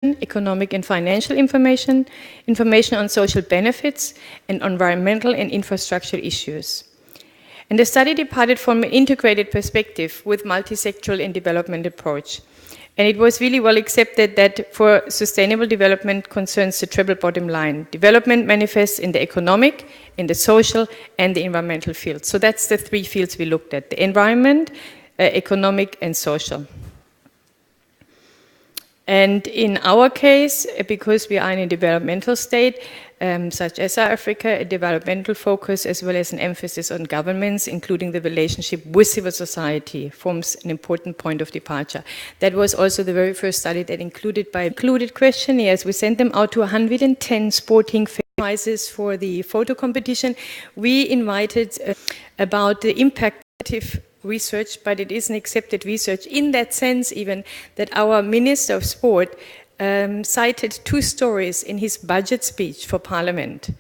economic and financial information, information on social benefits, and environmental and infrastructure issues. And the study departed from an integrated perspective with multi-sectoral and development approach. And it was really well accepted that for sustainable development concerns the triple bottom line. Development manifests in the economic, in the social, and the environmental fields. So that's the three fields we looked at: the environment, economic, and social. And in our case, because we are in a developmental state, such as South Africa, a developmental focus as well as an emphasis on governments, including the relationship with civil society, forms an important point of departure. That was also the very first study that included questionnaires. We sent them out to 110 sporting prizes for the photo competition. We invited about the impact of research, but it is an accepted research in that sense even that our Minister of Sport cited two stories in his budget speech for Parliament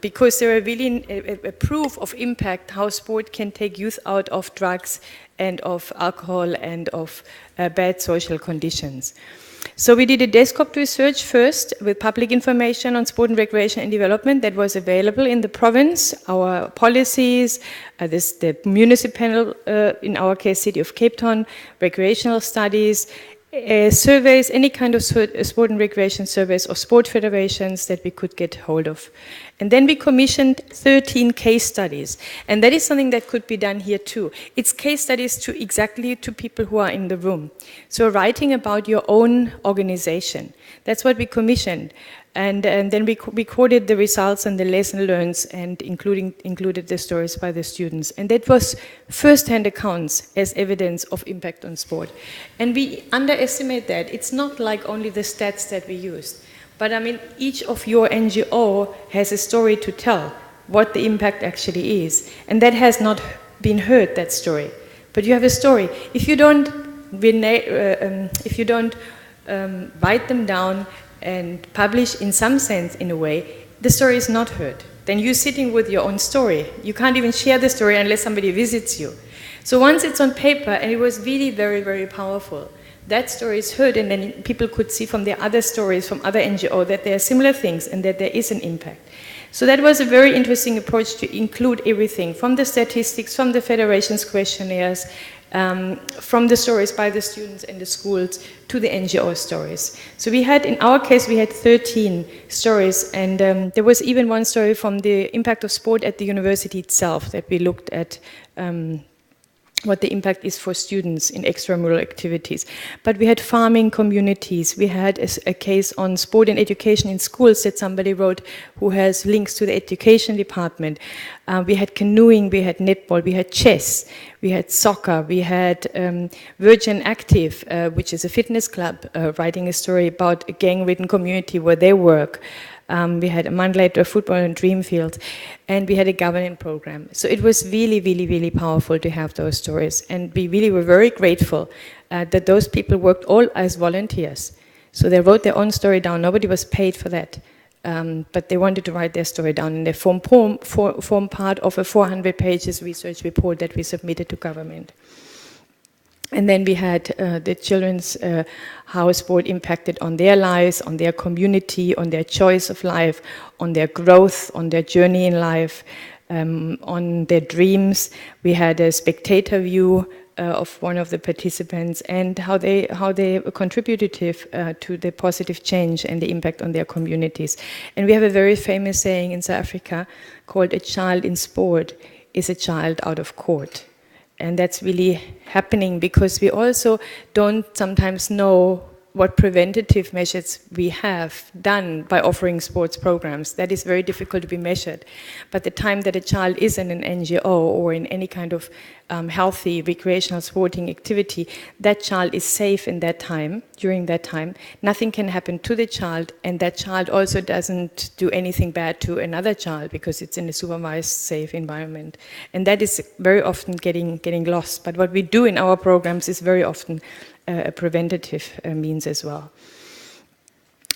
because they are really a proof of impact, how sport can take youth out of drugs and of alcohol and of bad social conditions. So we did a desktop research first with public information on sport and recreation and development that was available in the province, our policies, the municipal, in our case, City of Cape Town, recreational studies, surveys, any kind of sport and recreation surveys of sport federations that we could get hold of. And then we commissioned 13 case studies. And that is something that could be done here too. It's case studies exactly to people who are in the room. So writing about your own organization. That's what we commissioned. And then we recorded the results and the lesson learned and included the stories by the students. And that was first-hand accounts as evidence of impact on sport. And we underestimate that. It's not like only the stats that we used. But I mean, each of your NGO has a story to tell, what the impact actually is. And that has not been heard, that story. But you have a story. If you don't write them down and publish in some sense, in a way, the story is not heard. Then you're sitting with your own story. You can't even share the story unless somebody visits you. So once it's on paper, and it was really very, very powerful, that story is heard, and then people could see from their other stories, from other NGOs, that there are similar things and that there is an impact. So that was a very interesting approach to include everything, from the statistics, from the federation's questionnaires, from the stories by the students and the schools to the NGO stories. So we had, in our case, we had 13 stories, and there was even one story from the impact of sport at the university itself that we looked at what the impact is for students in extramural activities. But we had farming communities. We had a case on sport and education in schools that somebody wrote who has links to the education department. We had canoeing, we had netball, we had chess, we had soccer, we had Virgin Active, which is a fitness club, writing a story about a gang-ridden community where they work. We had a month later football in Dreamfield, and we had a governance program. So it was really, really, really powerful to have those stories. And we really were very grateful that those people worked all as volunteers. So they wrote their own story down. Nobody was paid for that. But they wanted to write their story down, and they form part of a 400 pages research report that we submitted to government. And then we had the children's how sport impacted on their lives, on their community, on their choice of life, on their growth, on their journey in life, on their dreams. We had a spectator view of one of the participants and how they contributed to the positive change and the impact on their communities. And we have a very famous saying in South Africa called "A child in sport is a child out of court." And that's really happening because we also don't sometimes know what preventative measures we have done by offering sports programs. That is very difficult to be measured. But the time that a child is in an NGO or in any kind of healthy recreational sporting activity, that child is safe in that time, during that time. Nothing can happen to the child, and that child also doesn't do anything bad to another child because it's in a supervised, safe environment. And that is very often getting lost. But what we do in our programs is very often a preventative means as well.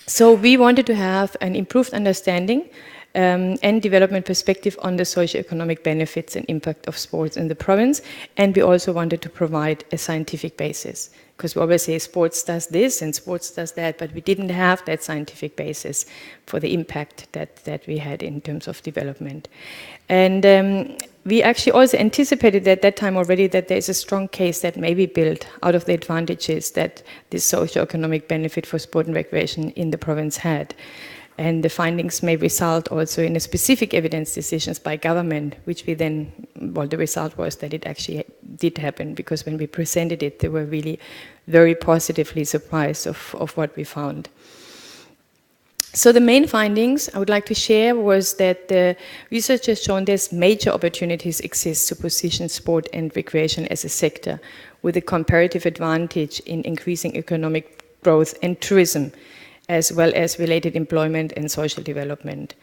So we wanted to have an improved understanding and development perspective on the socio-economic benefits and impact of sports in the province. And we also wanted to provide a scientific basis, because we always say sports does this and sports does that, but we didn't have that scientific basis for the impact that we had in terms of development. And we actually also anticipated at that time already that there is a strong case that may be built out of the advantages that this socio-economic benefit for sport and recreation in the province had. And the findings may result also in a specific evidence decisions by government, which we then, well, the result was that it actually did happen, because when we presented it, they were really very positively surprised of what we found. So the main findings I would like to share was that the research has shown there's major opportunities exist to position sport and recreation as a sector with a comparative advantage in increasing economic growth and tourism, as well as related employment and social development.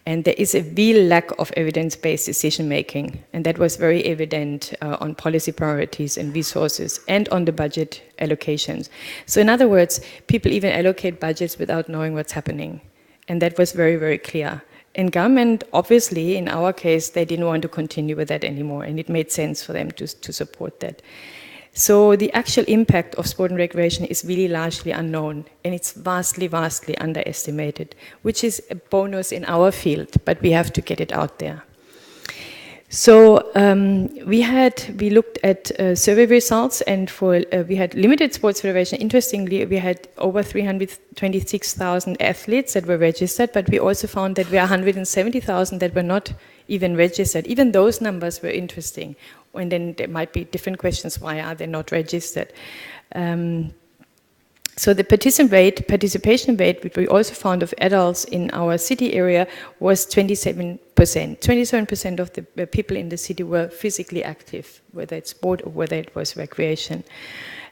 And there is a real lack of evidence-based decision-making, and that was very evident on policy priorities and resources and on the budget allocations. So in other words, people even allocate budgets without knowing what's happening. And that was very, very clear. And government, obviously, in our case, they didn't want to continue with that anymore, and it made sense for them to support that. So the actual impact of sport and recreation is really largely unknown, and it's vastly, vastly underestimated, which is a bonus in our field, but we have to get it out there. So we looked at survey results, and we had limited sports federation. Interestingly, we had over 326,000 athletes that were registered, but we also found that there were 170,000 that were not even registered. Even those numbers were interesting. And then there might be different questions, why are they not registered? So the participation rate, which we also found of adults in our city area, was 27%. 27% of the people in the city were physically active, whether it's sport or whether it was recreation.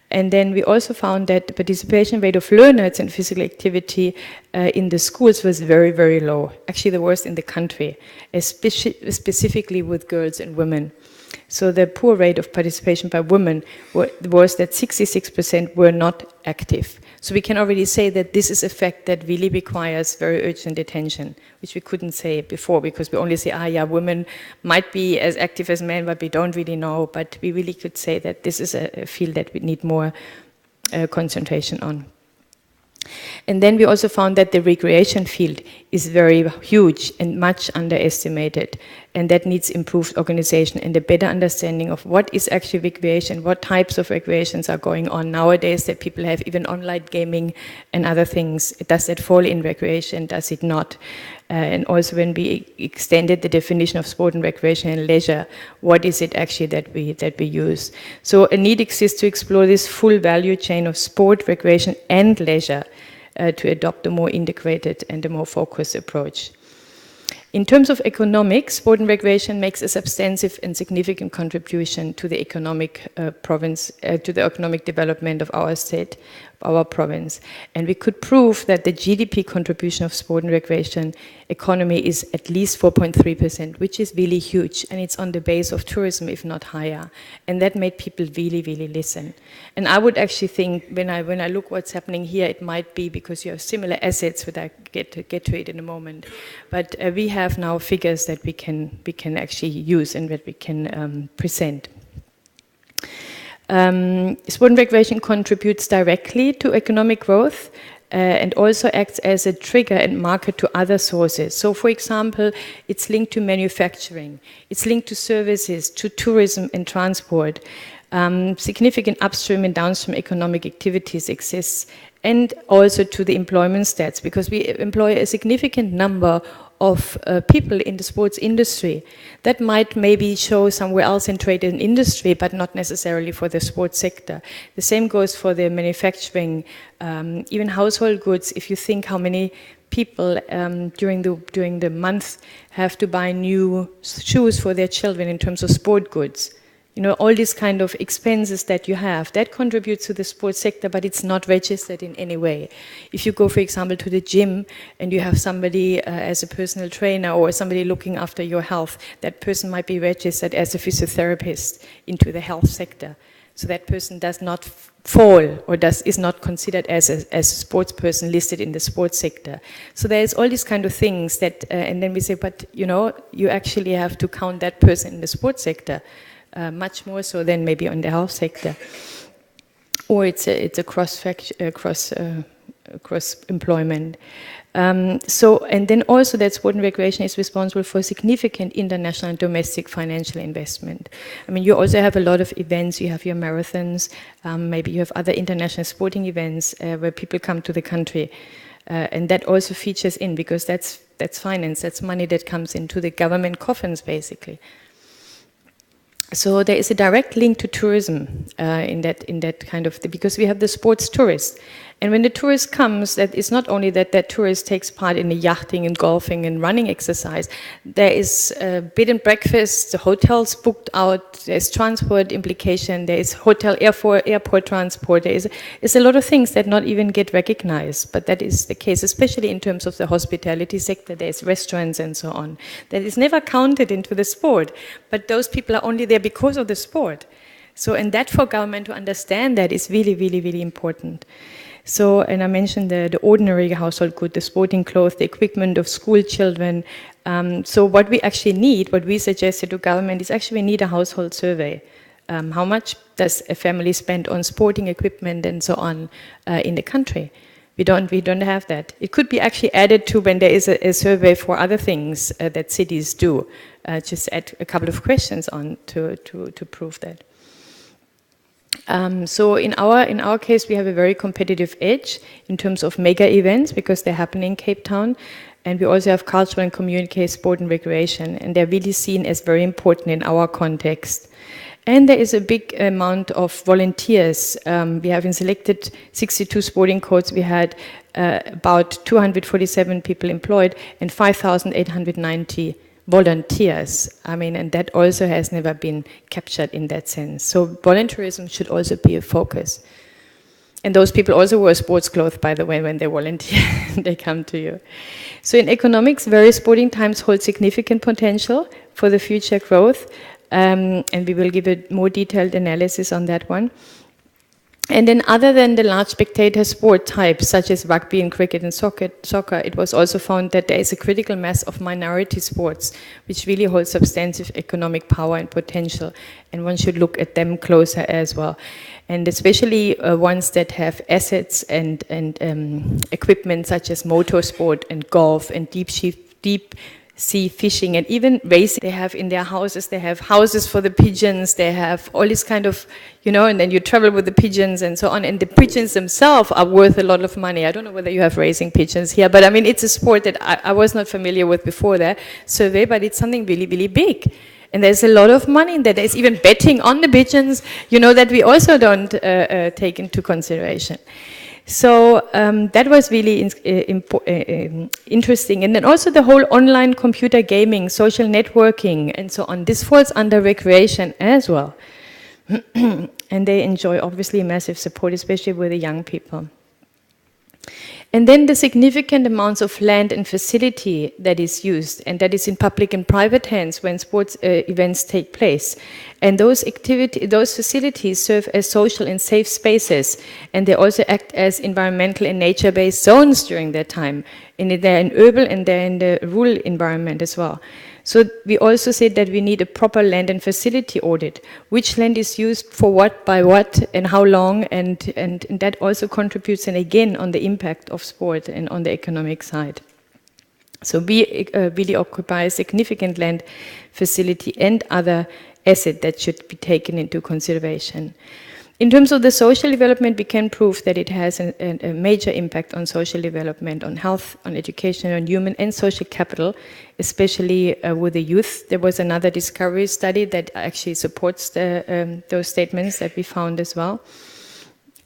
And then we also found that the participation rate of learners in physical activity in the schools was very, very low, actually the worst in the country, specifically with girls and women. So the poor rate of participation by women was that 66% were not active. So we can already say that this is a fact that really requires very urgent attention, which we couldn't say before, because we only say, women might be as active as men, but we don't really know. But we really could say that this is a field that we need more concentration on. And then we also found that the recreation field is very huge and much underestimated, and that needs improved organization and a better understanding of what is actually recreation, what types of recreations are going on nowadays, that people have even online gaming and other things. Does that fall in recreation? Does it not? And also when we extended the definition of sport and recreation and leisure, what is it actually that we use? So a need exists to explore this full value chain of sport, recreation and leisure to adopt a more integrated and a more focused approach. In terms of economics, sport and recreation makes a substantive and significant contribution to the economic to the economic development of our state, our province. And we could prove that the GDP contribution of sport and recreation economy is at least 4.3%, which is really huge. And it's on the base of tourism, if not higher. And that made people really, really listen. And I would actually think, when I look what's happening here, it might be because you have similar assets, but I get to it in a moment. But we have now figures that we can actually use and that we can present. Sport and recreation contributes directly to economic growth and also acts as a trigger and market to other sources. So, for example, it's linked to manufacturing, it's linked to services, to tourism and transport. Significant upstream and downstream economic activities exist, and also to the employment stats, because we employ a significant number of people in the sports industry. That might maybe show somewhere else in trade and industry, but not necessarily for the sports sector. The same goes for the manufacturing, even household goods. If you think how many people during the month have to buy new shoes for their children in terms of sport goods. You know, all these kind of expenses that you have, that contributes to the sports sector, but it's not registered in any way. If you go, for example, to the gym and you have somebody as a personal trainer or somebody looking after your health, that person might be registered as a physiotherapist into the health sector. So that person does not fall or is not considered as a sports person listed in the sports sector. So there's all these kind of things that, and then we say, but you actually have to count that person in the sports sector, much more so than maybe on the health sector. Or it's a cross employment. And then also that sport and recreation is responsible for significant international and domestic financial investment. I mean, you also have a lot of events, you have your marathons, maybe you have other international sporting events where people come to the country. And that also features in, because that's finance, that's money that comes into the government coffers, basically. So there is a direct link to tourism in that kind of, because we have the sports tourist. And when the tourist comes, that is not only that tourist takes part in the yachting and golfing and running exercise. There is bed and breakfast, the hotels booked out, there's transport implication, there is airport transport, there is a lot of things that not even get recognized. But that is the case, especially in terms of the hospitality sector. There's restaurants and so on. That is never counted into the sport. But those people are only there because of the sport. So, and that for government to understand that is really, really, really important. So, and I mentioned the ordinary household good, the sporting clothes, the equipment of school children. So what we actually need, what we suggested to government is actually we need a household survey. How much does a family spend on sporting equipment and so on in the country? We don't have that. It could be actually added to when there is a survey for other things that cities do. Just add a couple of questions on to prove that. So in our case, we have a very competitive edge in terms of mega events because they happen in Cape Town, and we also have cultural and community, sport and recreation, and they're really seen as very important in our context. And there is a big amount of volunteers. We have in selected 62 sporting codes. We had about 247 people employed and 5,890 volunteers. I mean, and that also has never been captured in that sense. So volunteerism should also be a focus. And those people also wear sports clothes, by the way, when they volunteer, they come to you. So in economics, various sporting times hold significant potential for the future growth. And we will give a more detailed analysis on that one. And then other than the large spectator sport types, such as rugby and cricket and soccer, it was also found that there is a critical mass of minority sports, which really hold substantive economic power and potential. And one should look at them closer as well. And especially ones that have assets and equipment such as motorsport and golf and deep sea fishing and even racing. They have in their houses, they have houses for the pigeons, they have all this kind of, and then you travel with the pigeons and so on, and the pigeons themselves are worth a lot of money. I don't know whether you have racing pigeons here, but I mean, it's a sport that I was not familiar with before that survey, but it's something really, really big. And there's a lot of money in there. There's even betting on the pigeons, that we also don't take into consideration. So that was really interesting. And then also the whole online computer gaming, social networking, and so on. This falls under recreation as well. And they enjoy, obviously, massive support, especially with the young people. And then the significant amounts of land and facility that is used, and that is in public and private hands when sports events take place. And those facilities serve as social and safe spaces, and they also act as environmental and nature-based zones during their time. And they're in urban and they're in the rural environment as well. So we also said that we need a proper land and facility audit. Which land is used for what, by what, and how long, and that also contributes, and again, on the impact of sport and on the economic side. So we really occupy a significant land facility and other asset that should be taken into consideration. In terms of the social development, we can prove that it has a major impact on social development, on health, on education, on human and social capital, especially with the youth. There was another discovery study that actually supports those statements that we found as well.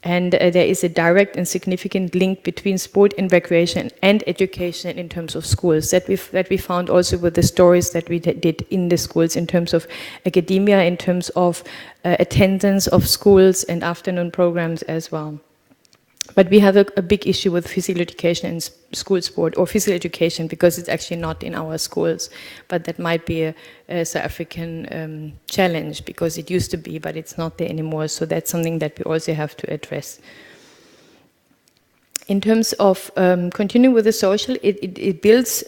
And there is a direct and significant link between sport and recreation and education in terms of schools that we found also with the stories that we did in the schools in terms of academia, in terms of attendance of schools and afternoon programs as well. But we have a big issue with physical education and school sport, or physical education, because it's actually not in our schools. But that might be a South African challenge, because it used to be, but it's not there anymore. So that's something that we also have to address. In terms of continuing with the social, it builds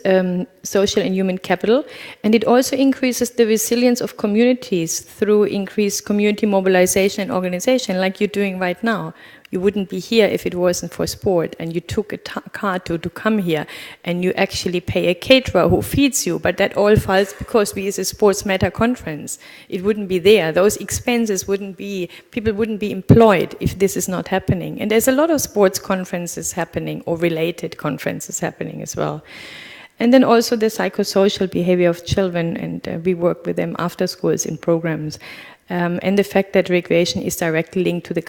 social and human capital, and it also increases the resilience of communities through increased community mobilization and organization, like you're doing right now. You wouldn't be here if it wasn't for sport, and you took a car to come here, and you actually pay a caterer who feeds you, but that all falls because we is a Sports Matter conference. It wouldn't be there. Those expenses wouldn't be, people wouldn't be employed if this is not happening. And there's a lot of sports conferences happening, or related conferences happening as well. And then also the psychosocial behavior of children, and we work with them after schools in programs. And the fact that recreation is directly linked to the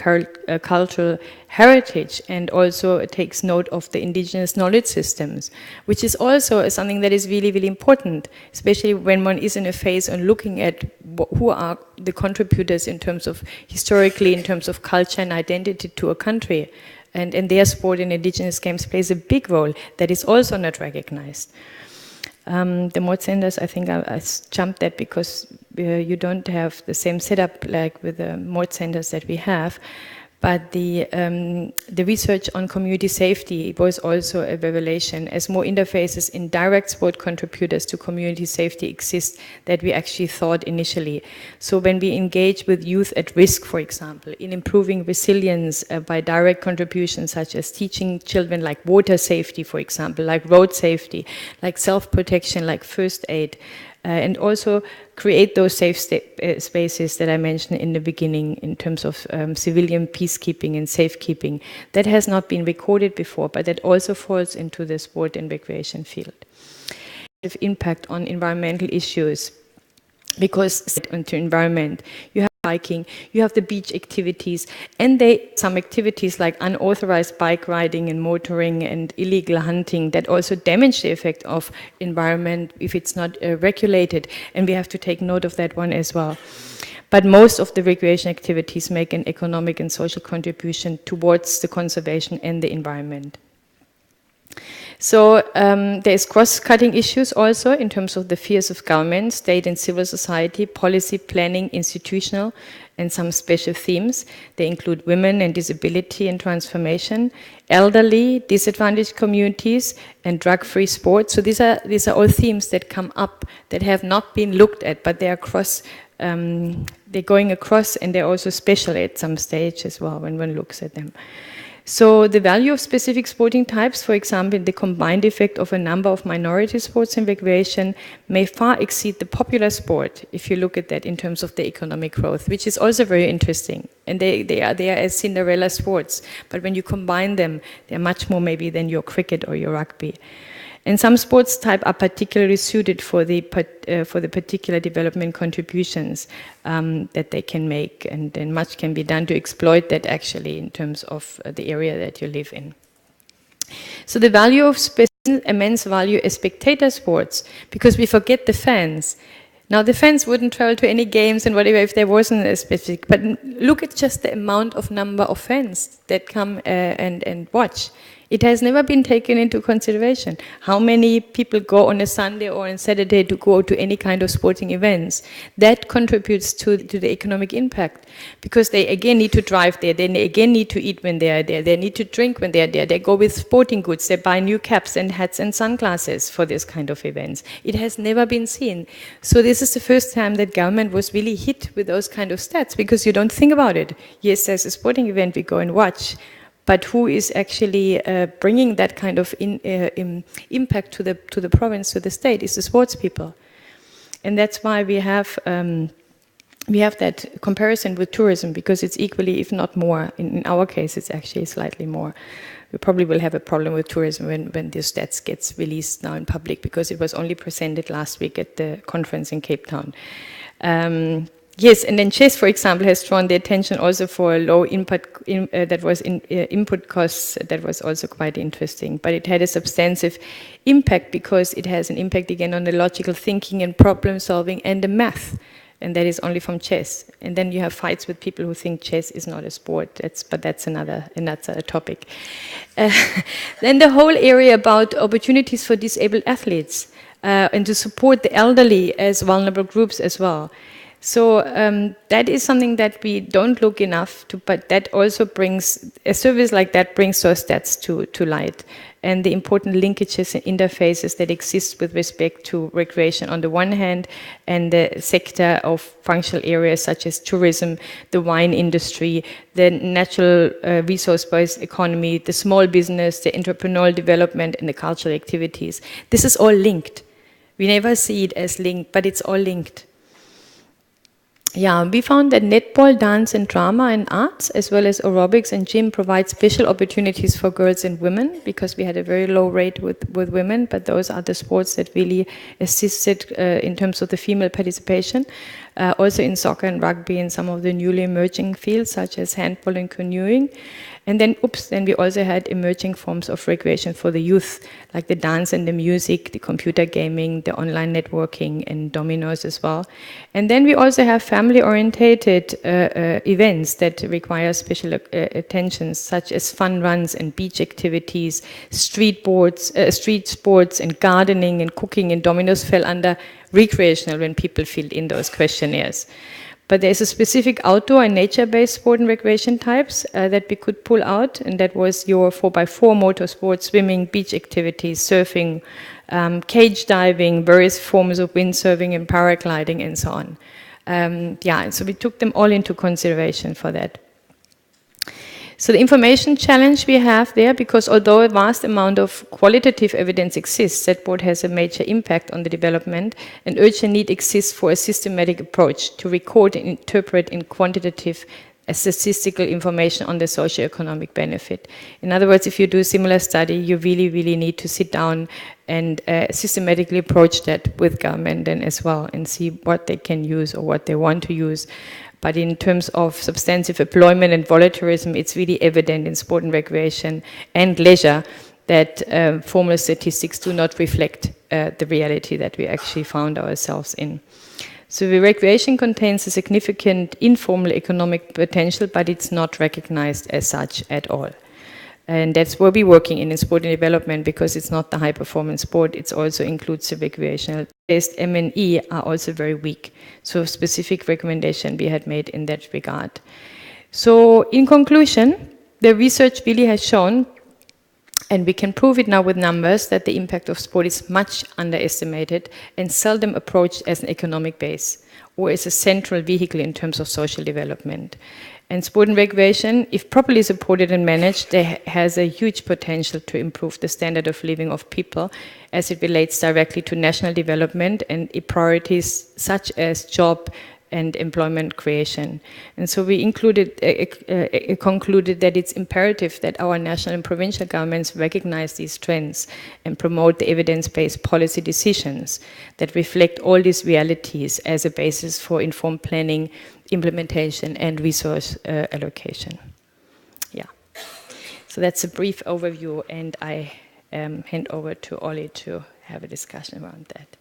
cultural heritage, and also takes note of the indigenous knowledge systems, which is also something that is really, really important, especially when one is in a phase on looking at who are the contributors in terms of historically, in terms of culture and identity to a country. And their sport in indigenous games plays a big role that is also not recognized. The mod centers, I think I jumped that because you don't have the same setup like with the mod centers that we have. But the research on community safety was also a revelation, as more interfaces in direct sport contributors to community safety exist that we actually thought initially. So when we engage with youth at risk, for example, in improving resilience by direct contributions, such as teaching children like water safety, for example, like road safety, like self-protection, like first aid, and also create those safe spaces that I mentioned in the beginning in terms of civilian peacekeeping and safekeeping. That has not been recorded before, but that also falls into the sport and recreation field. Impact on environmental issues, because into environment, you have biking, you have the beach activities, and some activities like unauthorized bike riding and motoring and illegal hunting that also damage the effect of environment if it's not regulated, and we have to take note of that one as well. But most of the recreation activities make an economic and social contribution towards the conservation and the environment. So there's cross-cutting issues also in terms of the fears of government, state and civil society, policy, planning, institutional, and some special themes. They include women and disability and transformation, elderly, disadvantaged communities, and drug-free sports. So these are all themes that come up that have not been looked at, but they are they're going across, and they're also special at some stage as well when one looks at them. So the value of specific sporting types, for example, the combined effect of a number of minority sports and recreation may far exceed the popular sport, if you look at that in terms of the economic growth, which is also very interesting. And they are as Cinderella sports, but when you combine them, they're much more maybe than your cricket or your rugby. And some sports types are particularly suited for the particular development contributions that they can make, and then much can be done to exploit that actually in terms of the area that you live in. So the value of immense value as spectator sports, because we forget the fans. Now the fans wouldn't travel to any games and whatever if there wasn't a specific, but look at just the number of fans that come and watch. It has never been taken into consideration. How many people go on a Sunday or on Saturday to go to any kind of sporting events? That contributes to the economic impact, because they again need to drive there, they again need to eat when they are there, they need to drink when they are there, they go with sporting goods, they buy new caps and hats and sunglasses for this kind of events. It has never been seen. So this is the first time that government was really hit with those kind of stats, because you don't think about it. Yes, there's a sporting event, we go and watch. But who is actually bringing that kind of impact to the province, to the state, is the sports people. And that's why we have that comparison with tourism, because it's equally, if not more. In our case, it's actually slightly more. We probably will have a problem with tourism when the stats gets released now in public, because it was only presented last week at the conference in Cape Town. Yes, and then chess, for example, has drawn the attention also for low input input costs. That was also quite interesting. But it had a substantive impact, because it has an impact again on the logical thinking and problem solving and the math. and that is only from chess. And then you have fights with people who think chess is not a sport. But that's another topic. Then the whole area about opportunities for disabled athletes and to support the elderly as vulnerable groups as well. So that is something that we don't look enough to, but that also brings, a service like that brings those stats to light, and the important linkages and interfaces that exist with respect to recreation on the one hand, and the sector of functional areas such as tourism, the wine industry, the natural resource-based economy, the small business, the entrepreneurial development, and the cultural activities. This is all linked. We never see it as linked, but it's all linked. Yeah, we found that netball, dance and drama and arts, as well as aerobics and gym, provide special opportunities for girls and women, because we had a very low rate with women, but those are the sports that really assisted in terms of the female participation. Also in soccer and rugby and some of the newly emerging fields such as handball and canoeing. And then we also had emerging forms of recreation for the youth, like the dance and the music, the computer gaming, the online networking, and dominoes as well. And then we also have family-orientated events that require special attention, such as fun runs and beach activities, street sports and gardening and cooking, and dominoes fell under recreational when people filled in those questionnaires. But there's a specific outdoor and nature-based sport and recreation types that we could pull out, and that was your 4x4 motorsports, swimming, beach activities, surfing, cage diving, various forms of windsurfing and paragliding, and so on. So we took them all into consideration for that. So the information challenge we have there, because although a vast amount of qualitative evidence exists that sport has a major impact on the development, an urgent need exists for a systematic approach to record and interpret in quantitative statistical information on the socio-economic benefit. In other words, if you do a similar study, you really, really need to sit down and systematically approach that with government then as well, and see what they can use or what they want to use. But in terms of substantive employment and voluntarism, it's really evident in sport and recreation and leisure that formal statistics do not reflect the reality that we actually found ourselves in. So the recreation contains a significant informal economic potential, but it's not recognized as such at all. And that's where we're working in sport and development, because it's not the high-performance sport, it also includes the recreational. Based M&E are also very weak, so specific recommendation we had made in that regard. So in conclusion, the research really has shown, and we can prove it now with numbers, that the impact of sport is much underestimated and seldom approached as an economic base or as a central vehicle in terms of social development. And sport and recreation, if properly supported and managed, has a huge potential to improve the standard of living of people as it relates directly to national development and priorities such as job and employment creation. And so we concluded that it's imperative that our national and provincial governments recognize these trends and promote the evidence-based policy decisions that reflect all these realities as a basis for informed planning, implementation, and resource allocation. Yeah. So that's a brief overview, and I hand over to Ollie to have a discussion around that.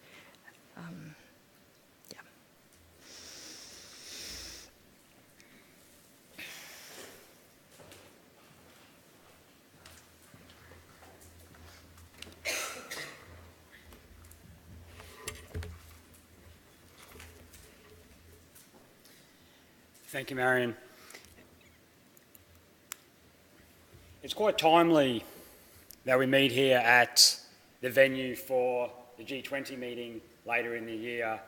Thank you, Marion. It's quite timely that we meet here at the venue for the G20 meeting later in the year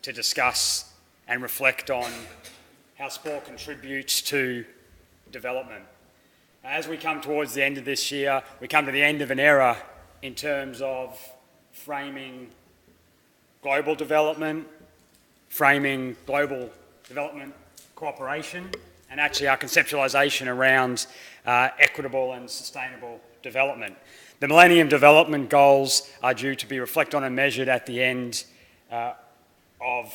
to discuss and reflect on how sport contributes to development. As we come towards the end of this year, we come to the end of an era in terms of framing global development, framing global development cooperation, and actually our conceptualisation around equitable and sustainable development. The Millennium Development Goals are due to be reflected on and measured at the end of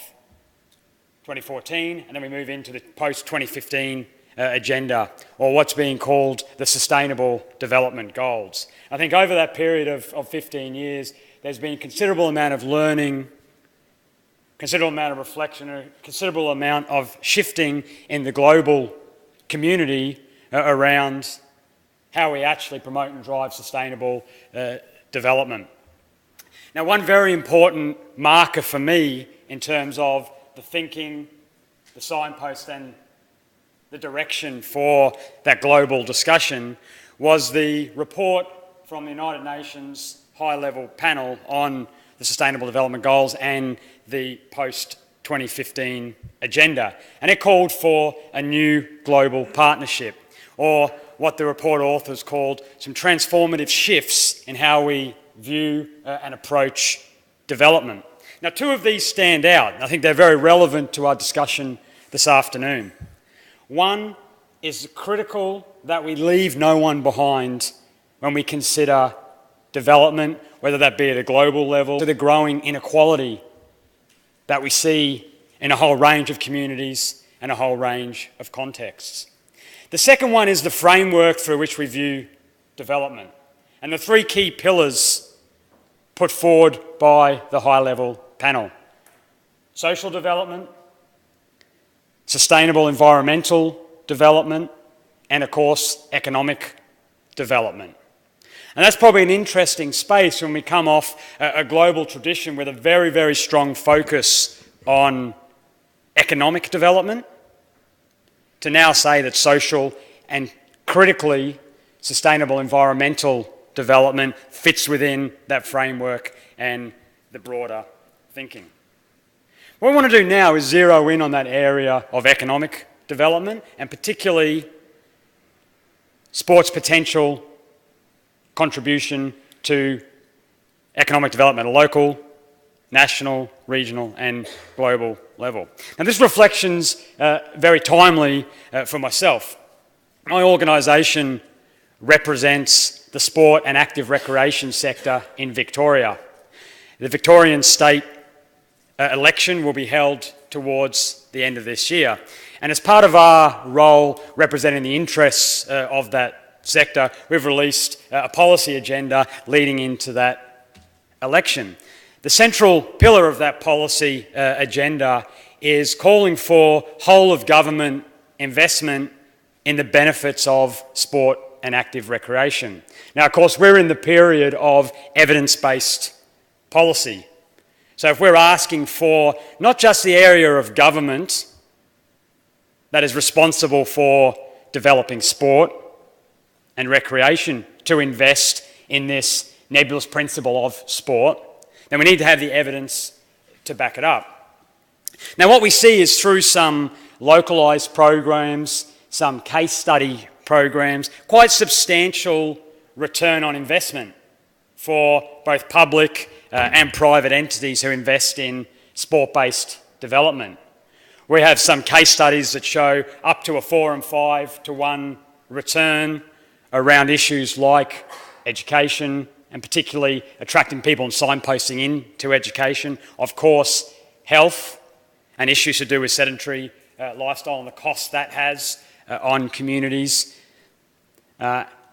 2014, and then we move into the post-2015 agenda, or what's being called the Sustainable Development Goals. I think over that period of 15 years, there's been a considerable amount of learning, considerable amount of reflection, a considerable amount of shifting in the global community around how we actually promote and drive sustainable development. Now, one very important marker for me in terms of the thinking, the signpost and the direction for that global discussion was the report from the United Nations high-level panel on the Sustainable Development Goals and the post-2015 agenda. And it called for a new global partnership, or what the report authors called some transformative shifts in how we view and approach development. Now, two of these stand out, and I think they're very relevant to our discussion this afternoon. One is critical that we leave no one behind when we consider development, whether that be at a global level, to the growing inequality that we see in a whole range of communities and a whole range of contexts. The second one is the framework through which we view development, and the three key pillars put forward by the high-level panel: social development, sustainable environmental development, and of course, economic development. And that's probably an interesting space when we come off a global tradition with a very, very strong focus on economic development, to now say that social and critically sustainable environmental development fits within that framework and the broader thinking. What we want to do now is zero in on that area of economic development, and particularly sport's potential contribution to economic development at a local, national, regional and global level. Now, this reflection's very timely for myself. My organisation represents the sport and active recreation sector in Victoria. The Victorian state election will be held towards the end of this year. And as part of our role representing the interests of that sector, we've released a policy agenda leading into that election. The central pillar of that policy agenda is calling for whole-of-government investment in the benefits of sport and active recreation. Now, of course, we're in the period of evidence-based policy. So if we're asking for not just the area of government that is responsible for developing sport and recreation to invest in this nebulous principle of sport, then we need to have the evidence to back it up. Now, what we see is through some localised programs, some case study programs, quite substantial return on investment for both public and private entities who invest in sport-based development. We have some case studies that show up to a 4 and 5 to 1 return around issues like education, and particularly attracting people and signposting into education. Of course, health and issues to do with sedentary lifestyle and the cost that has on communities.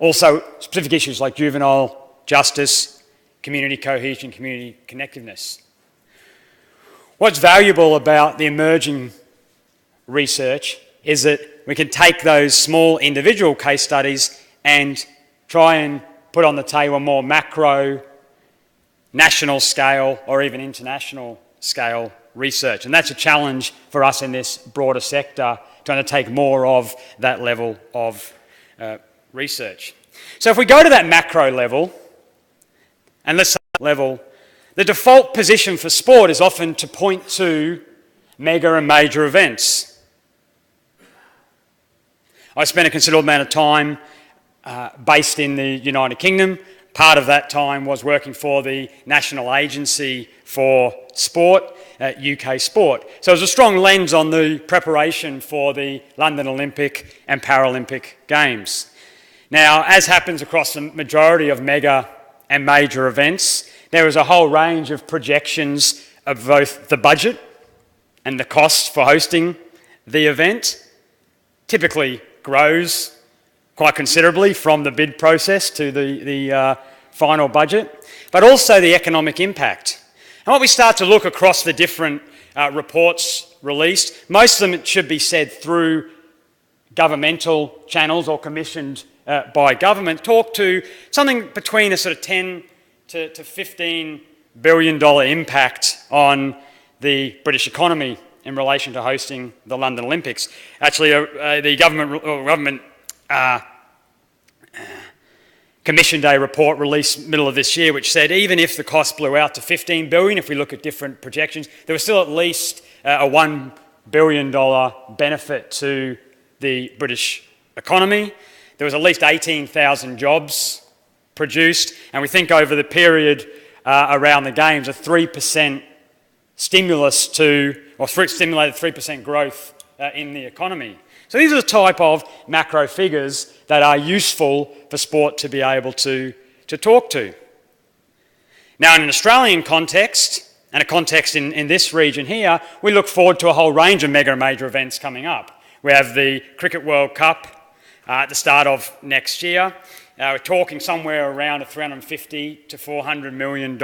Also, specific issues like juvenile justice, community cohesion, community connectiveness. What's valuable about the emerging research is that we can take those small individual case studies and try and put on the table more macro, national scale or even international scale research. And that's a challenge for us in this broader sector to undertake more of that level of research. So if we go to that macro level, and let's say level, the default position for sport is often to point to mega and major events. I spent a considerable amount of time based in the United Kingdom. Part of that time was working for the National Agency for Sport, UK Sport. So there's a strong lens on the preparation for the London Olympic and Paralympic Games. Now, as happens across the majority of mega and major events, there is a whole range of projections of both the budget and the cost for hosting the event. Typically grows quite considerably from the bid process to the final budget, but also the economic impact. And what we start to look across the different reports released. Most of them, it should be said, through governmental channels or commissioned by government, talk to something between a sort of 10 to $15 billion impact on the British economy in relation to hosting the London Olympics. Actually, the government commissioned a report released middle of this year which said even if the cost blew out to $15 billion, if we look at different projections, there was still at least a $1 billion benefit to the British economy. There was at least 18,000 jobs produced, and we think over the period around the Games, a 3% stimulus stimulated 3% growth in the economy. So these are the type of macro figures that are useful for sport to be able to talk to. Now, in an Australian context, and a context in this region here, we look forward to a whole range of mega and major events coming up. We have the Cricket World Cup at the start of next year. We're talking somewhere around a $350 to $400 million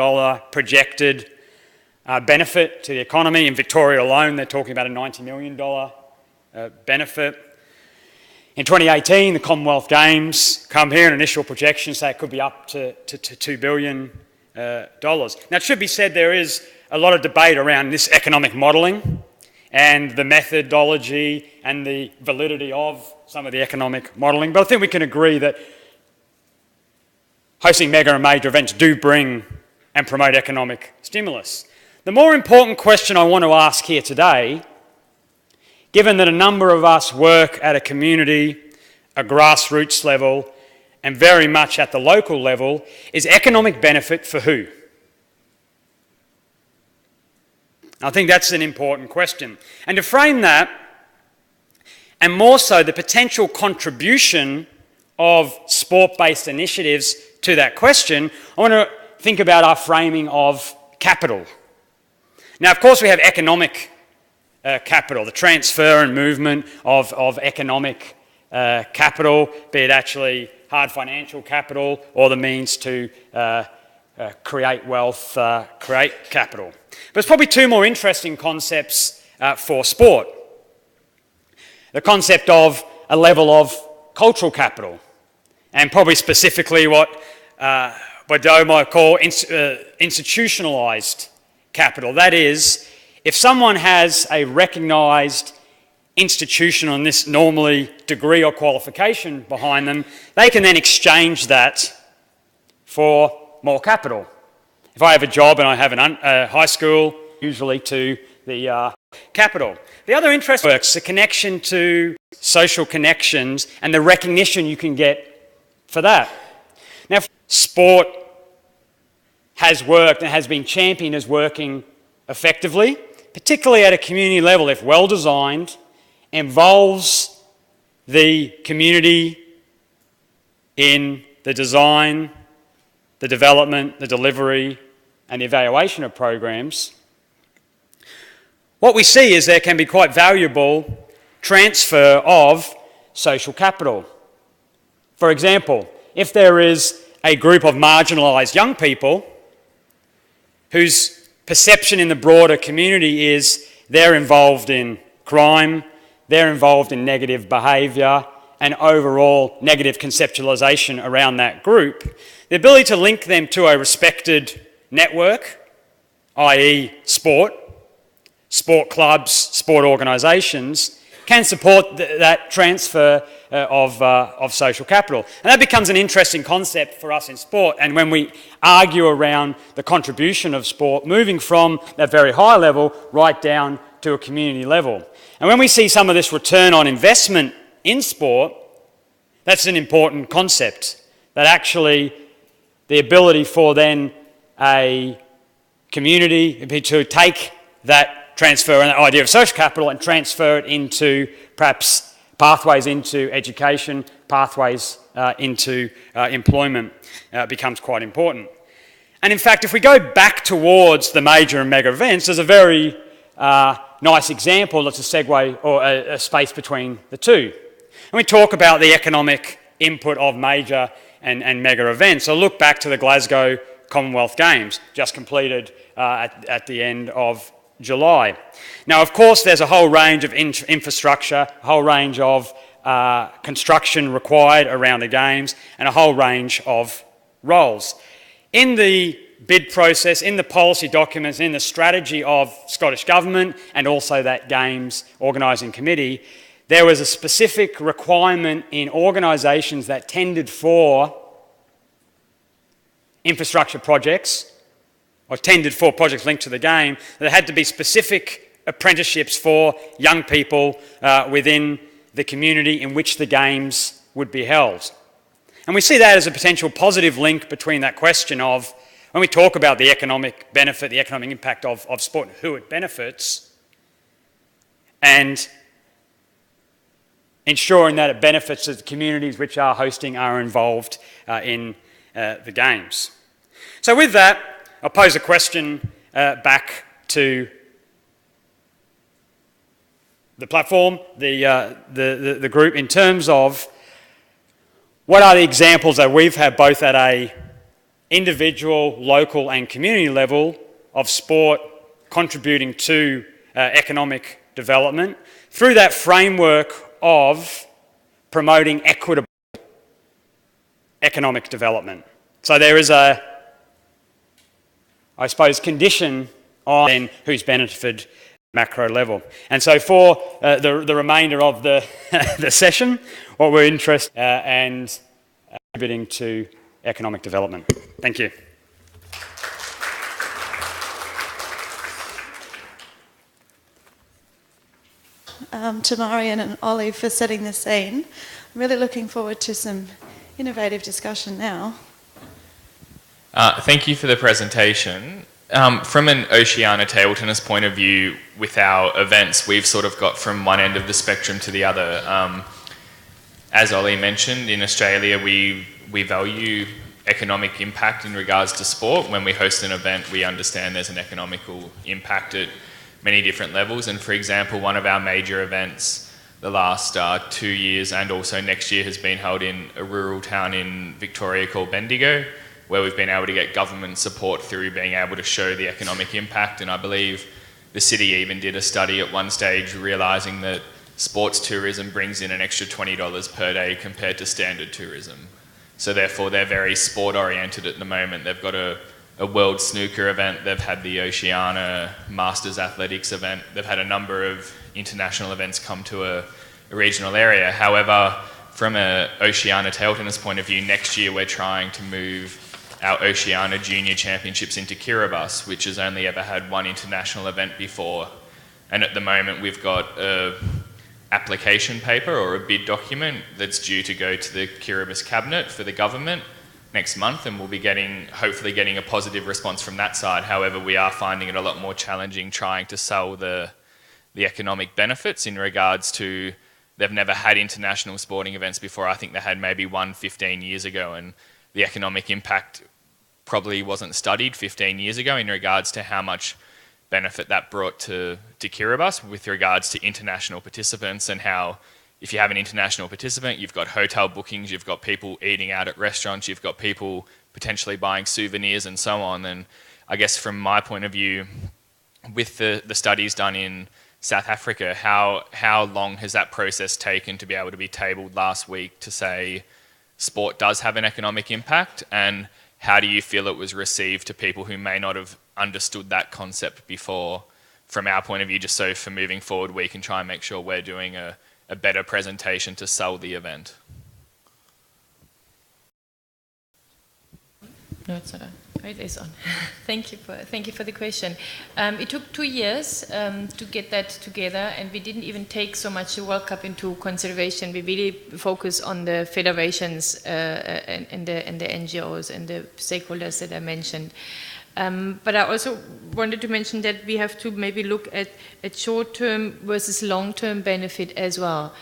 projected benefit to the economy. In Victoria alone, they're talking about a $90 million benefit. In 2018, the Commonwealth Games come here, and initial projections say it could be up to $2 billion. Now, it should be said there is a lot of debate around this economic modelling and the methodology and the validity of some of the economic modelling, but I think we can agree that hosting mega and major events do bring and promote economic stimulus. The more important question I want to ask here today, given that a number of us work at a community, a grassroots level, and very much at the local level, is economic benefit for who? I think that's an important question. And to frame that, and more so the potential contribution of sport-based initiatives to that question, I want to think about our framing of capital. Now, of course, we have economic capital, the transfer and movement of economic capital, be it actually hard financial capital or the means to create wealth, create capital. But there's probably two more interesting concepts for sport. The concept of a level of cultural capital, and probably specifically what Doe might call institutionalised capital. That is, if someone has a recognised institution on this normally degree or qualification behind them, they can then exchange that for more capital. If I have a job and I have a high school, usually to the capital. The other interest works, the connection to social connections and the recognition you can get for that. Now, sport has worked and has been championed as working effectively, particularly at a community level, if well designed, involves the community in the design, the development, the delivery, and the evaluation of programs. What we see is there can be quite valuable transfer of social capital. For example, if there is a group of marginalised young people whose perception in the broader community is they're involved in crime, they're involved in negative behaviour and overall negative conceptualisation around that group, the ability to link them to a respected network, i.e. sport clubs, sport organisations, can support that transfer of social capital. And that becomes an interesting concept for us in sport, and when we argue around the contribution of sport, moving from that very high level right down to a community level. And when we see some of this return on investment in sport, that's an important concept, that actually the ability for then a community to take that transfer and that idea of social capital and transfer it into perhaps pathways into education, pathways into employment becomes quite important. And in fact, if we go back towards the major and mega events, there's a very nice example that's a segue or a space between the two. And we talk about the economic input of major and mega events. So look back to the Glasgow Commonwealth Games, just completed at the end of July. Now, of course, there's a whole range of infrastructure, a whole range of construction required around the Games, and a whole range of roles. In the bid process, in the policy documents, in the strategy of Scottish Government and also that Games organising committee, there was a specific requirement in organisations that tended for infrastructure projects, or tended for projects linked to the game, there had to be specific apprenticeships for young people within the community in which the Games would be held. And we see that as a potential positive link between that question of, when we talk about the economic benefit, the economic impact of sport and who it benefits, and ensuring that it benefits the communities which are hosting, are involved in the Games. So with that, I'll pose a question back to the platform, the group, in terms of what are the examples that we've had both at a individual, local and community level of sport contributing to economic development through that framework of promoting equitable economic development. So there is a, I suppose, condition on then who's benefited macro level. And so for the remainder of the, the session, what we're interested and contributing to economic development. Thank you. To Marion and Ollie for setting the scene. I'm really looking forward to some innovative discussion now. Thank you for the presentation. From an Oceania table tennis point of view, with our events, we've sort of got from one end of the spectrum to the other. As Ollie mentioned, in Australia, we value economic impact in regards to sport. When we host an event, we understand there's an economical impact at many different levels. And for example, one of our major events the last 2 years and also next year has been held in a rural town in Victoria called Bendigo, where we've been able to get government support through being able to show the economic impact. And I believe the city even did a study at one stage realising that sports tourism brings in an extra $20 per day compared to standard tourism. So therefore they're very sport oriented at the moment. They've got a World Snooker event, they've had the Oceania Masters Athletics event, they've had a number of international events come to a regional area. However, from an Oceania table tennis point of view, next year we're trying to move our Oceania Junior Championships into Kiribati, which has only ever had one international event before. And at the moment we've got a application paper or a bid document that's due to go to the Kiribati Cabinet for the government next month, and we'll be hopefully getting a positive response from that side. However, we are finding it a lot more challenging trying to sell the economic benefits in regards to they've never had international sporting events before. I think they had maybe one 15 years ago, and the economic impact probably wasn't studied 15 years ago in regards to how much benefit that brought to Kiribati with regards to international participants, and how if you have an international participant, you've got hotel bookings, you've got people eating out at restaurants, you've got people potentially buying souvenirs and so on. And I guess from my point of view, with the studies done in South Africa, how long has that process taken to be able to be tabled last week to say sport does have an economic impact, and how do you feel it was received to people who may not have understood that concept before? From our point of view, just so for moving forward, we can try and make sure we're doing a better presentation to sell the event. No, it's not on. Oh, it is on. Thank you for the question. It took 2 years to get that together, and we didn't even take so much the World Cup into consideration. We really focus on the federations and the NGOs and the stakeholders that I mentioned. But I also wanted to mention that we have to maybe look at short-term versus long-term benefit as well.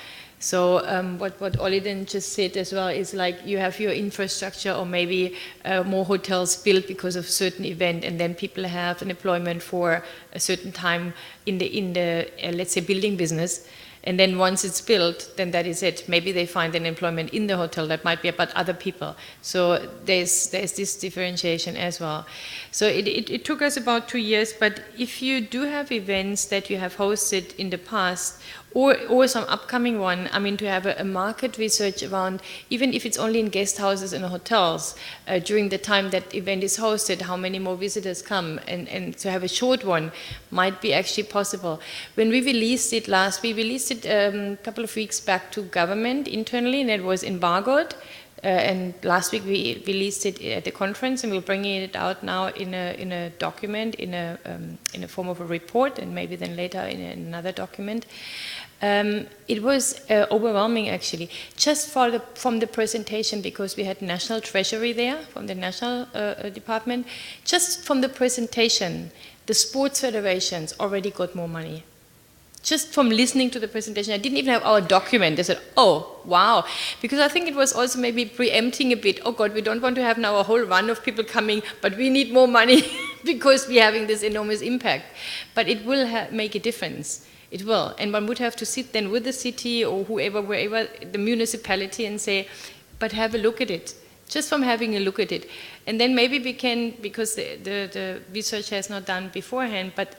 So what Ollie then just said as well is like you have your infrastructure or maybe more hotels built because of certain event, and then people have an employment for a certain time in the let's say building business. And then once it's built, then that is it. Maybe they find an employment in the hotel, that might be about other people. So there's this differentiation as well. So it took us about 2 years, but if you do have events that you have hosted in the past, or some upcoming one, I mean, to have a market research around, even if it's only in guest houses and hotels, during the time that event is hosted, how many more visitors come, and to have a short one might be actually possible. When we released it we released it a couple of weeks back to government internally, and it was embargoed. And last week we released it at the conference, and we're bringing it out now in a document, in a form of a report, and maybe then later in another document. It was overwhelming, actually, just from the presentation, because we had National Treasury there from the National Department. Just from the presentation, the sports federations already got more money. Just from listening to the presentation, I didn't even have our document. They said, oh, wow. Because I think it was also maybe preempting a bit. Oh, God, we don't want to have now a whole run of people coming, but we need more money because we're having this enormous impact. But it will make a difference. It will. And one would have to sit then with the city or whoever, wherever, the municipality, and say, but have a look at it. Just from having a look at it. And then maybe we can, because the research has not done beforehand, but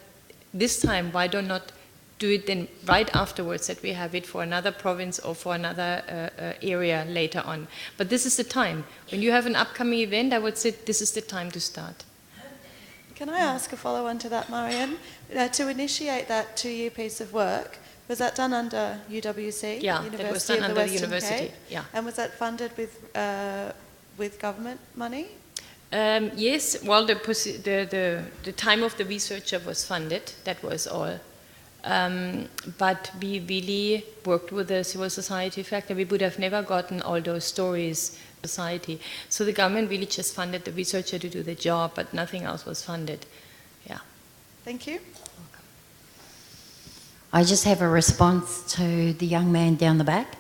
this time, why not do it then right afterwards, that we have it for another province or for another area later on. But this is the time. When you have an upcoming event, I would say this is the time to start. Can I ask a follow-on to that, Marion? To initiate that 2-year piece of work, was that done under UWC? Yeah, it was done under the university. Yeah. And was that funded with government money? Yes, well, the time of the researcher was funded, that was all. But we really worked with the civil society factor. We would have never gotten all those stories, society. So the government really just funded the researcher to do the job, but nothing else was funded. Yeah. Thank you. I just have a response to the young man down the back.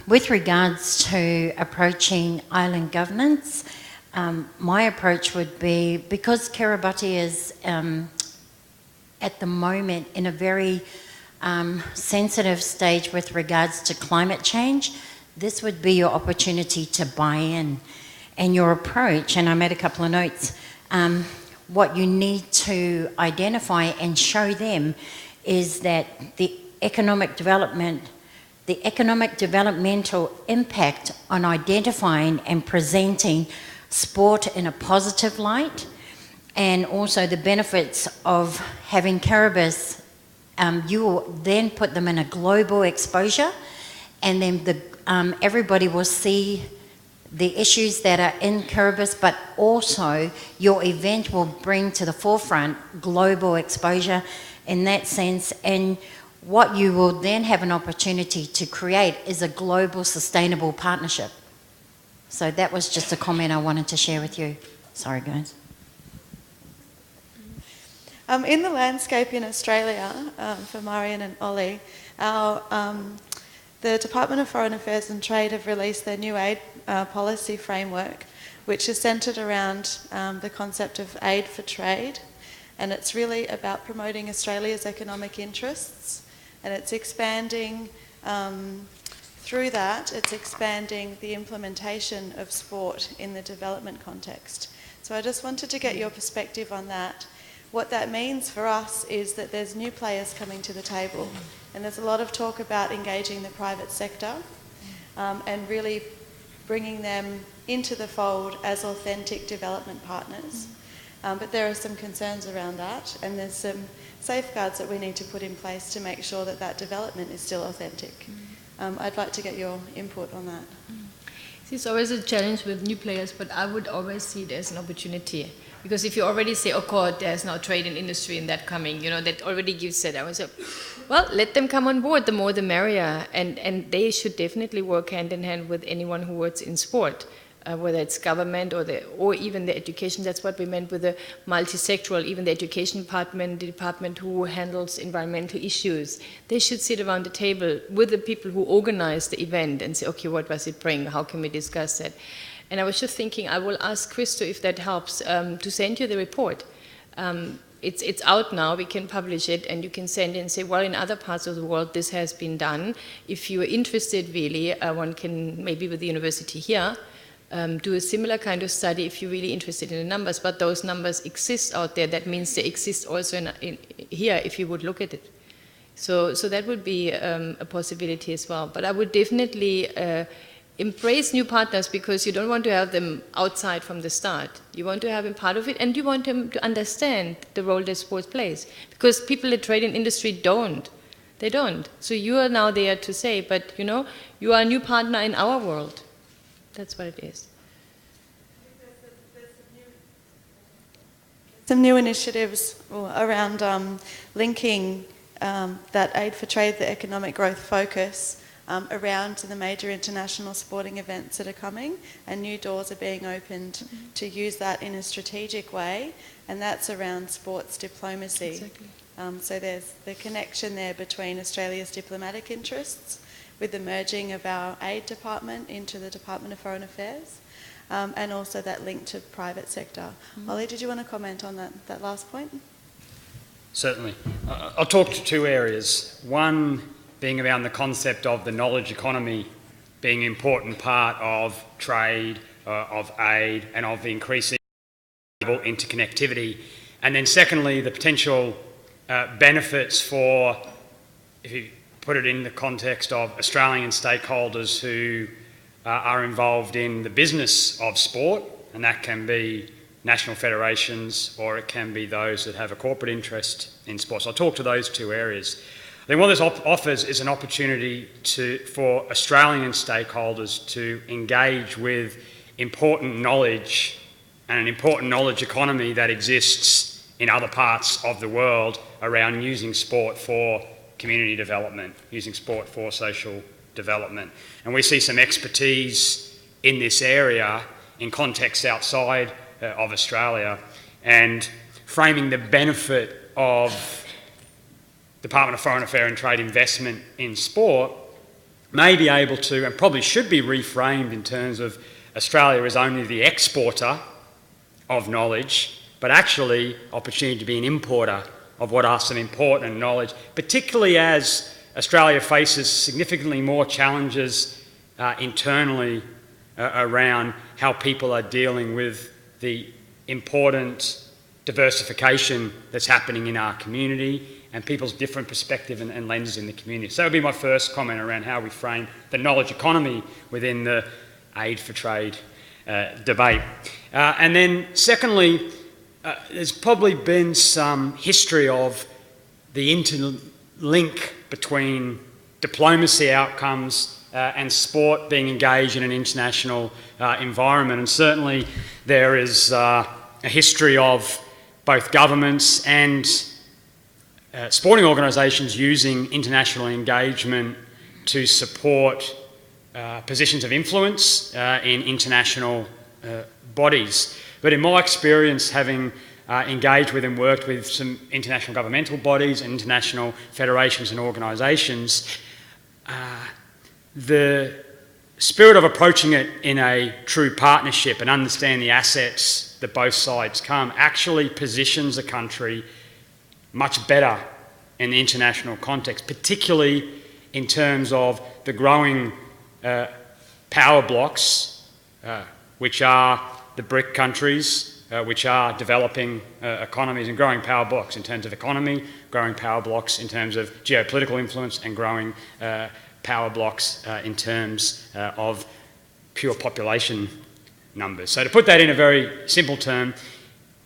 With regards to approaching island governance, my approach would be, because Kiribati is at the moment in a very sensitive stage with regards to climate change, this would be your opportunity to buy in. And your approach, and I made a couple of notes, what you need to identify and show them is that the economic developmental impact on identifying and presenting sport in a positive light, and also the benefits of having Kiribati, you will then put them in a global exposure, and then everybody will see the issues that are in Kiribati, but also your event will bring to the forefront global exposure in that sense. And what you will then have an opportunity to create is a global sustainable partnership. So that was just a comment I wanted to share with you. Sorry, guys. In the landscape in Australia, for Marion and Ollie, the Department of Foreign Affairs and Trade have released their new aid policy framework, which is centred around the concept of aid for trade, and it's really about promoting Australia's economic interests, and it's expanding, through that, it's expanding the implementation of sport in the development context. So I just wanted to get your perspective on that. What that means for us is that there's new players coming to the table, and there's a lot of talk about engaging the private sector and really bringing them into the fold as authentic development partners. But there are some concerns around that, and there's some safeguards that we need to put in place to make sure that that development is still authentic. I'd like to get your input on that. It's always a challenge with new players, but I would always see it as an opportunity. Because if you already say, oh God, there's now trade and industry and that coming, that already gives that. I would say, well, let them come on board, the more the merrier. And they should definitely work hand in hand with anyone who works in sport, whether it's government or even the education. That's what we meant with the multi-sectoral, even the education department, the department who handles environmental issues. They should sit around the table with the people who organize the event and say, okay, what does it bring? How can we discuss that? And I was just thinking, I will ask Christo if that helps, to send you the report. it's out now, we can publish it, and you can send it and say, well, in other parts of the world this has been done. If you are interested really, one can, maybe with the university here, do a similar kind of study if you're really interested in the numbers, but those numbers exist out there. That means they exist also in here if you would look at it. So that would be a possibility as well. But I would definitely embrace new partners, because you don't want to have them outside from the start. You want to have them part of it, and you want them to understand the role that sports plays. Because people that trade in industry don't. They don't. So you are now there to say, but you know, you are a new partner in our world. That's what it is. Some new initiatives around linking that aid for trade, the economic growth focus, around the major international sporting events that are coming, and new doors are being opened to use that in a strategic way, and that's around sports diplomacy. Exactly. So there's the connection there between Australia's diplomatic interests with the merging of our aid department into the Department of Foreign Affairs, and also that link to private sector. Ollie, did you want to comment on that last point? Certainly. I'll talk to two areas. One being around the concept of the knowledge economy being an important part of trade, of aid, and of the increasing interconnectivity. And then secondly, the potential benefits for, if you put it in the context of Australian stakeholders who are involved in the business of sport, and that can be national federations or it can be those that have a corporate interest in sports. I'll talk to those two areas. I think what this offers is an opportunity for Australian stakeholders to engage with important knowledge and an important knowledge economy that exists in other parts of the world around using sport for community development, using sport for social development. And we see some expertise in this area in contexts outside of Australia, and framing the benefit of Department of Foreign Affairs and Trade investment in sport may be able to, and probably should be, reframed in terms of Australia as only the exporter of knowledge, but actually opportunity to be an importer of what are some important knowledge, particularly as Australia faces significantly more challenges internally around how people are dealing with the important diversification that's happening in our community and people's different perspective and lenses in the community. So that would be my first comment around how we frame the knowledge economy within the aid for trade debate. And then secondly, there's probably been some history of the interlink between diplomacy outcomes and sport being engaged in an international environment. And certainly there is a history of both governments and sporting organisations using international engagement to support positions of influence in international bodies. But in my experience, having engaged with and worked with some international governmental bodies and international federations and organisations, the spirit of approaching it in a true partnership and understand the assets that both sides come actually positions a country much better in the international context, particularly in terms of the growing power blocks, which are the BRIC countries, which are developing economies, and growing power blocks in terms of economy, growing power blocks in terms of geopolitical influence, and growing power blocks in terms of pure population numbers. So to put that in a very simple term,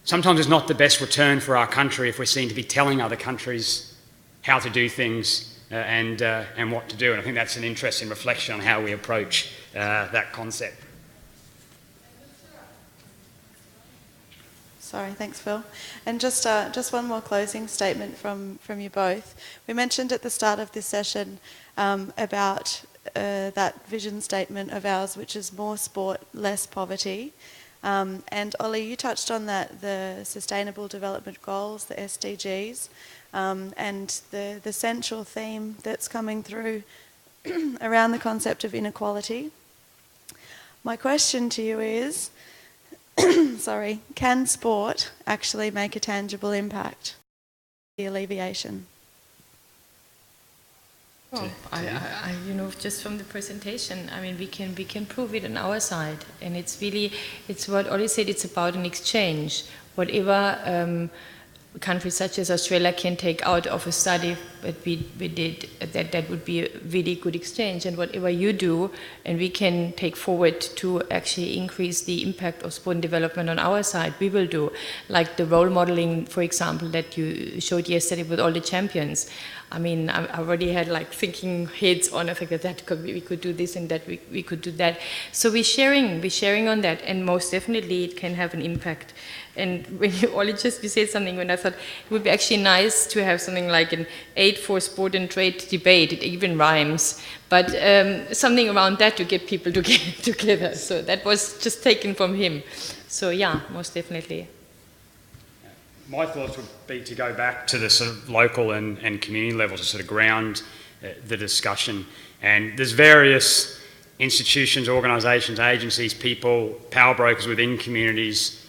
sometimes it's not the best return for our country if we're seen to be telling other countries how to do things and what to do. And I think that's an interesting reflection on how we approach that concept. Sorry, thanks, Phil. And just one more closing statement from you both. We mentioned at the start of this session about that vision statement of ours, which is more sport, less poverty. And Ollie, you touched on that, the Sustainable Development Goals, the SDGs, and the central theme that's coming through around the concept of inequality. My question to you is, sorry, can sport actually make a tangible impact? The alleviation. Oh, just from the presentation, I mean, we can prove it on our side, and it's really, it's what Ollie said. It's about an exchange. Whatever countries such as Australia can take out of a study that we did, that would be a really good exchange. And whatever you do, and we can take forward to actually increase the impact of sport and development on our side, we will do. Like the role modeling, for example, that you showed yesterday with all the champions. I mean, I already had like thinking heads on the fact that we could do this and that we could do that. So we're sharing on that, and most definitely it can have an impact. And when you said something when I thought it would be actually nice to have something like an aid for sport and trade debate. It even rhymes, but something around that to get people together. So that was just taken from him. So yeah, most definitely. My thoughts would be to go back to the sort of local and community level to sort of ground the discussion. And there's various institutions, organisations, agencies, people, power brokers within communities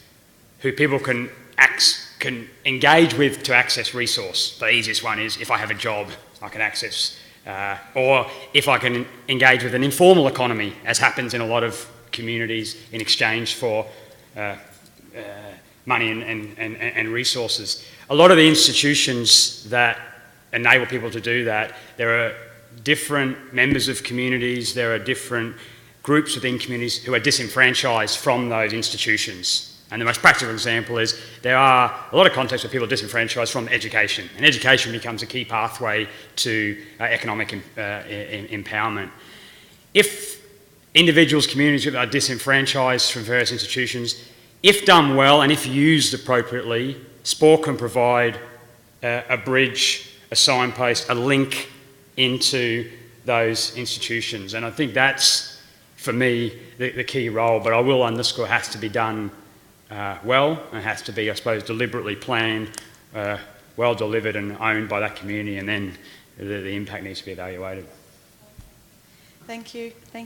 who people can engage with to access resource. The easiest one is if I have a job, I can access, or if I can engage with an informal economy, as happens in a lot of communities in exchange for money and resources. A lot of the institutions that enable people to do that, there are different members of communities, there are different groups within communities who are disenfranchised from those institutions. And the most practical example is there are a lot of contexts where people are disenfranchised from education, and education becomes a key pathway to economic empowerment. If individuals, communities are disenfranchised from various institutions, if done well and if used appropriately, sport can provide a bridge, a signpost, a link into those institutions. And I think that's, for me, the key role. But I will underscore it has to be done well, and it has to be, I suppose, deliberately planned, well delivered and owned by that community, and then the impact needs to be evaluated. Thank you. I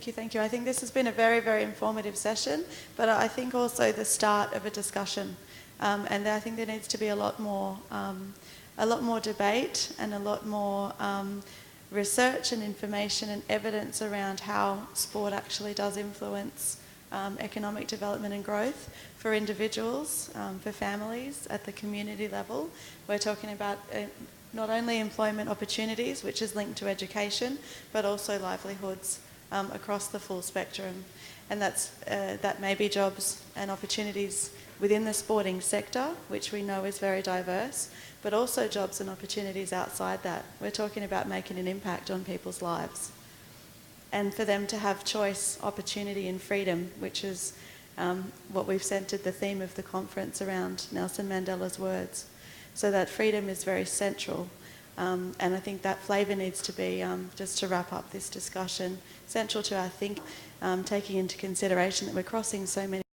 think this has been a very, very informative session, but I think also the start of a discussion. And I think there needs to be a lot more debate and a lot more research and information and evidence around how sport actually does influence economic development and growth for individuals, for families at the community level. We're talking about not only employment opportunities, which is linked to education, but also livelihoods across the full spectrum. And that may be jobs and opportunities within the sporting sector, which we know is very diverse, but also jobs and opportunities outside that. We're talking about making an impact on people's lives. And for them to have choice, opportunity and freedom, which is what we've centred the theme of the conference around Nelson Mandela's words. So that freedom is very central, and I think that flavour needs to be, just to wrap up this discussion, central to our thinking, taking into consideration that we're crossing so many